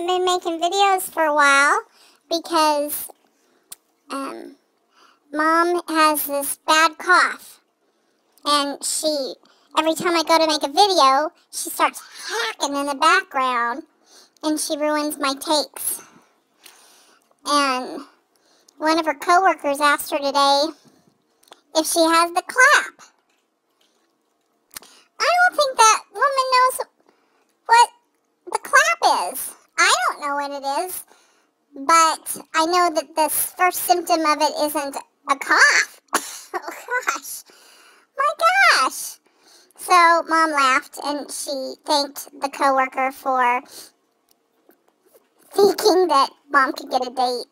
been making videos for a while because Mom has this bad cough. And every time I go to make a video, she starts hacking in the background and she ruins my takes. And one of her coworkers asked her today if she has the clap. I don't think that woman knows what the clap is. I don't know what it is, but I know that the first symptom of it isn't a cough. Oh gosh, my gosh. So Mom laughed and she thanked the coworker for thinking that Mom could get a date.